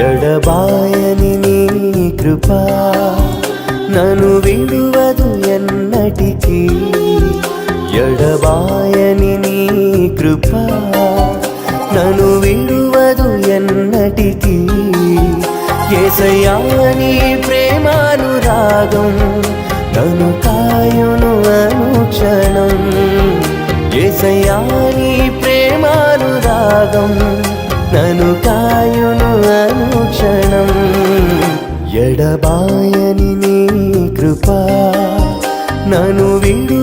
ఎడబాయని నీ కృపా నన్ను విడువదు ఎన్నటికీ ఎడబాయని నీ కృపా నన్ను విడువదు ఎన్నటికీ యేసయ్యా నీ ప్రేమానురాగం నన్ను కాయును అనుక్షణం యేసయ్యా నీ ప్రేమానురాగం నన్ను కాయును అనుక్షణం ఎడబాయని నీ కృపా నన్ను విడు